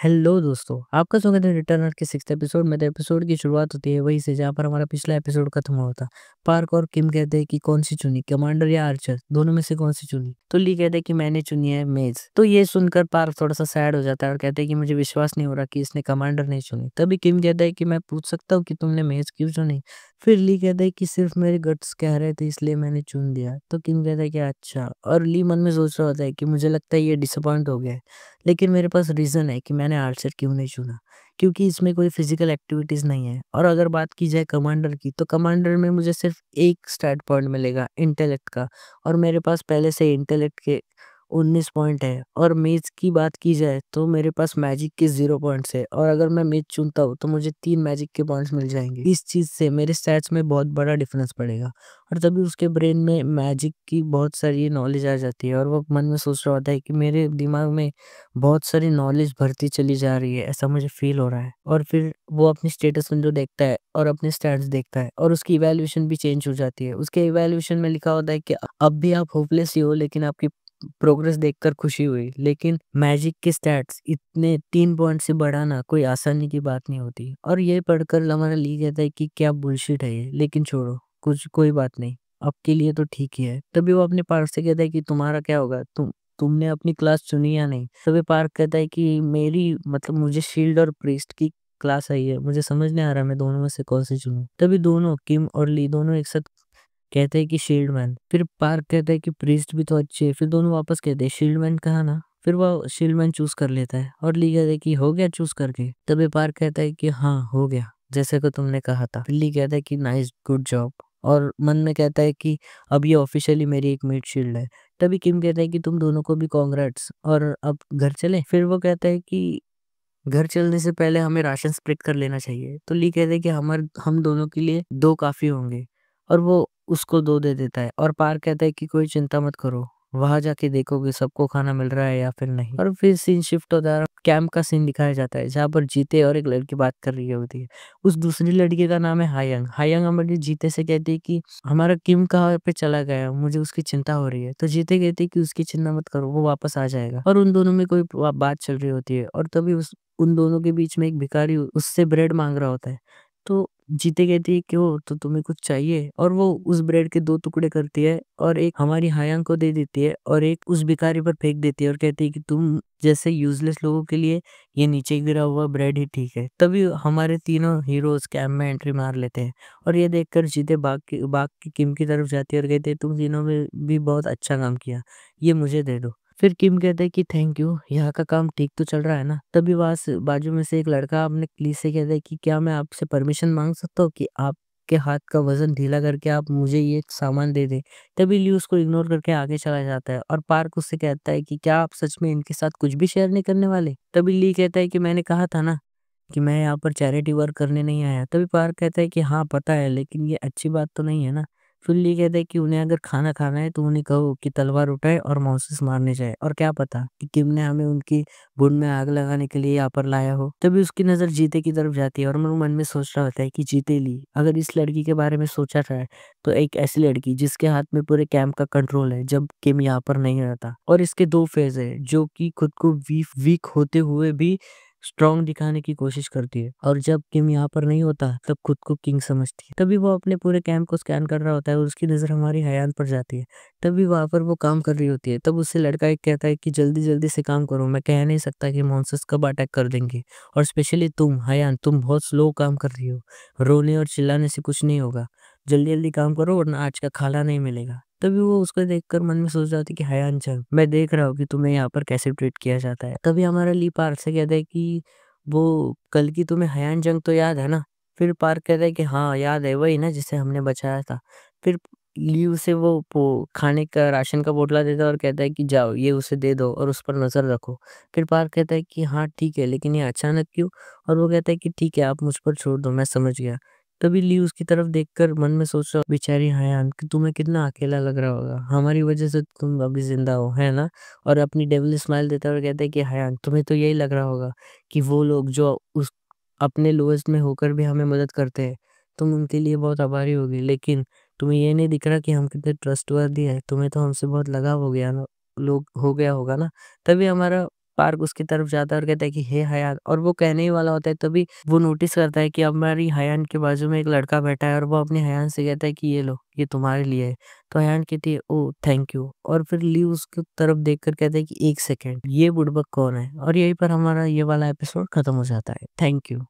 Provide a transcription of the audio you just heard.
Hello दोस्तों, आपका स्वागत है रिटर्नर के 6th एपिसोड में। तो एपिसोड की शुरुआत होती है वहीं से जहाँ पर हमारा पिछला एपिसोड खत्म हुआ था। पार्क और किम कहते हैं कि कौन सी चुनी, कमांडर या आर्चर, दोनों में से कौन सी चुनी। तो ली कहते हैं कि मैंने चुनी है मेज। तो ये सुनकर पार्क थोड़ा सा सैड हो जाता है और कहते हैं कि मुझे विश्वास नहीं हो रहा कि इसने कमांडर नहीं चुनी। तभी किम कहता है कि मैं पूछ सकता हूँ कि तुमने मेज क्यों चुनी। फिर ली कहता है कि सिर्फ मेरे गट्स कह रहे थे इसलिए मैंने चुन दिया। तो किम कहता है कि अच्छा, और ली मन में सोच रहा होता है कि मुझे लगता है ये डिसअपॉइंट हो गया है, लेकिन मेरे पास रीज़न है कि मैंने आर्चर क्यों नहीं चुना, क्योंकि इसमें कोई फिज़िकल एक्टिविटीज़ नहीं है। और अगर बात की जाए कमांडर की, तो कमांडर में मुझे सिर्फ़ एक स्टैट पॉइंट मिलेगा इंटेलेक्ट का, और मेरे पास पहले से इंटेलेक्ट के 19 पॉइंट है। और मेज की बात की जाए तो मेरे पास मैजिक के 0 पॉइंट्स है, और अगर मैं मेज चुनता हूँ तो मुझे 3 मैजिक के पॉइंट्स मिल जाएँगे। इस चीज़ से मेरे स्टैट्स में बहुत बड़ा डिफ़रेंस पड़ेगा, और तभी उसके ब्रेन में मैजिक की बहुत सारी नॉलेज आ जाती है, और वो मन में सोच रहा होता है कि मेरे दिमाग में बहुत सारी नॉलेज भरती चली जा रही है, ऐसा मुझे फ़ील हो रहा है। और फिर वो अपनी स्टेटस विंडो देखता है और अपने स्टैट्स देखता है, और उसकी इवैल्यूएशन भी चेंज हो जाती है। उसके इवैल्यूएशन में लिखा होता है कि अब भी आप होपलेस ही हो, लेकिन आपकी प्रोग्रेस देखकर खुशी हुई। लेकिन मैजिक के स्टैट्स इतने 3 पॉइंट से बढ़ाना कोई आसानी की बात नहीं होती। और ये पढ़कर हमारा ली कहता है कि क्या बुलशिट है ये, लेकिन छोड़ो, कुछ कोई बात नहीं, आपके लिए तो ठीक ही है। तभी वो अपने पार्ट से कहता है कि तुम्हारा क्या होगा, तुमने अपनी क्लास चुनी या नहीं। तभी पार्क कहता है कि मेरी मतलब मुझे शील्ड और प्रीस्ट की क्लास आई है, मुझे समझ नहीं आ रहा मैं दोनों में से कौन सी चुनूं। तभी दोनों किम और ली दोनों एक साथ कहते हैं कि शील्ड मैन। फिर पार्क कहता है कि प्रीस्ट भी तो अच्छी है। फिर दोनों वापस कहते हैं शील्ड मैन कहा ना। फिर वो शील्ड मैन चूज कर लेता है, और ली कहता है कि हो गया चूज करके। तभी पार्क कहता है कि हाँ हो गया, जैसे कि तुमने कहा था। फिर ली कहता है कि नाइस, गुड जॉब, और मन में कहता है कि अब ये ऑफिशियली मेरी एक मीट शील्ड है। तभी किम कहता है कि तुम दोनों को भी कॉन्ग्रेट्स, और अब घर चले। फिर वो कहता है कि घर चलने से पहले हमें राशन स्प्लिट कर लेना चाहिए। तो ली कहते हैं कि हम दोनों के लिए 2 काफ़ी होंगे, और वो उसको 2 दे देता है। और पार्क कहता है कि कोई चिंता मत करो, वहाँ जाके देखोगे सबको खाना मिल रहा है या फिर नहीं। और फिर सीन शिफ्ट होता है, कैंप का सीन दिखाया जाता है जहाँ पर जीते और एक लड़की बात कर रही होती है। उस दूसरी लड़की का नाम है हायंग। हायंग हमारी जीते से कहती है कि हमारा किम कहाँ पे चला गया, मुझे उसकी चिंता हो रही है। तो जीते कहती है कि उसकी चिंता मत करो, वो वापस आ जाएगा। और उन दोनों में कोई बात चल रही होती है, और तभी उन दोनों के बीच में एक भिखारी उससे ब्रेड माँग रहा होता है। तो जीते कहती है क्यों, तो तुम्हें कुछ चाहिए? और वो उस ब्रेड के 2 टुकड़े करती है, और एक हमारी हायांग को दे देती है, और एक उस भिखारी पर फेंक देती है, और कहती है कि तुम जैसे यूज़लेस लोगों के लिए ये नीचे गिरा हुआ ब्रेड ही ठीक है। तभी हमारे तीनों हीरोज़ कैंप में एंट्री मार लेते हैं, और ये देखकर जीते भाग के किम की तरफ जाती है और कहती है तुम तीनों में भी बहुत अच्छा काम किया, ये मुझे दे दो। फिर किम कहता है कि थैंक यू, यहाँ का काम ठीक तो चल रहा है ना। तभी वहाँ से बाजू में से एक लड़का अपने पुलिस से कहता है कि क्या मैं आपसे परमिशन मांग सकता हूँ कि आपके हाथ का वजन ढीला करके आप मुझे ये सामान दे दें। तभी ली उसको इग्नोर करके आगे चला जाता है, और पार्क उससे कहता है कि क्या आप सच में इनके साथ कुछ भी शेयर नहीं करने वाले। तभी ली कहता है कि मैंने कहा था ना कि मैं यहाँ पर चैरिटी वर्क करने नहीं आया। तभी पार्क कहता है कि हाँ पता है, लेकिन ये अच्छी बात तो नहीं है ना। फिर ली कहता है कि उन्हें अगर खाना खाना है तो उन्हें कहो कि तलवार उठाए और माउसेस मारने जाए, और क्या पता कि किम ने हमें उनकी भून में आग लगाने के लिए यहाँ पर लाया हो। तभी उसकी नज़र जीते की तरफ जाती है, और वो मन में सोच रहा होता है कि जीते ली अगर इस लड़की के बारे में सोचा जाए, तो एक ऐसी लड़की जिसके हाथ में पूरे कैंप का कंट्रोल है जब किम यहाँ पर नहीं रहता। और इसके 2 फेज है, जो कि खुद को वीक होते हुए भी स्ट्रॉन्ग दिखाने की कोशिश करती है, और जब किम यहाँ पर नहीं होता तब खुद को किंग समझती है। तभी वो अपने पूरे कैंप को स्कैन कर रहा होता है, और उसकी नज़र हमारी हयान पर जाती है। तभी वहाँ पर वो काम कर रही होती है। तब उससे लड़का एक कहता है कि जल्दी जल्दी से काम करो, मैं कह नहीं सकता कि मॉन्स्टर्स कब अटैक कर देंगे, और स्पेशली तुम हयान, तुम बहुत स्लो काम कर रही हो, रोने और चिल्लाने से कुछ नहीं होगा, जल्दी जल्दी काम करो वरना आज का खाना नहीं मिलेगा। तभी वो उसको देखकर मन में सोच रहा था कि हयान चल, मैं देख रहा हूँ कि तुम्हें यहाँ पर कैसे ट्रीट किया जाता है। तभी हमारा ली पार्क से कहता है कि वो कल की तुम्हें हयान जंग तो याद है ना? फिर पार्क कहता है कि हाँ याद है, वही ना जिसे हमने बचाया था। फिर ली उसे वो खाने का राशन का पोटला देता है, और कहता है कि जाओ ये उसे दे दो और उस पर नज़र रखो। फिर पार्क कहता है कि हाँ ठीक है, लेकिन ये अचानक क्यों? और वो कहता है कि ठीक है, आप मुझ पर छोड़ दो, मैं समझ गया। तभी ली उसकी तरफ देखकर मन में सोच रहा बेचारी हयान कि तुम्हें कितना अकेला लग रहा होगा, हमारी वजह से तुम अभी जिंदा हो, है ना? और अपनी डेविल स्माइल देता है और कहता है कि हयान, तुम्हें तो यही लग रहा होगा कि वो लोग जो उस अपने लोएस्ट में होकर भी हमें मदद करते हैं, तुम उनके लिए बहुत आभारी होगी, लेकिन तुम्हें ये नहीं दिख रहा कि हम कितने ट्रस्टवर्दी हैं, तुम्हें तो हमसे बहुत लगाव हो गया ना, लोग हो गया होगा ना। तभी हमारा पार्क उसकी तरफ जाता है और कहता है कि हे हयान, और वो कहने ही वाला होता है तभी वो नोटिस करता है कि अब हमारी हयान के बाजू में एक लड़का बैठा है और वो अपने हयान से कहता है कि ये लो, ये तुम्हारे लिए है। तो हयान कहती है ओह थैंक यू, और फिर लीव उसकी तरफ देखकर कहता है कि एक सेकंड, ये बुड़बक कौन है? और यहीं पर हमारा ये वाला एपिसोड खत्म हो जाता है। Thank you.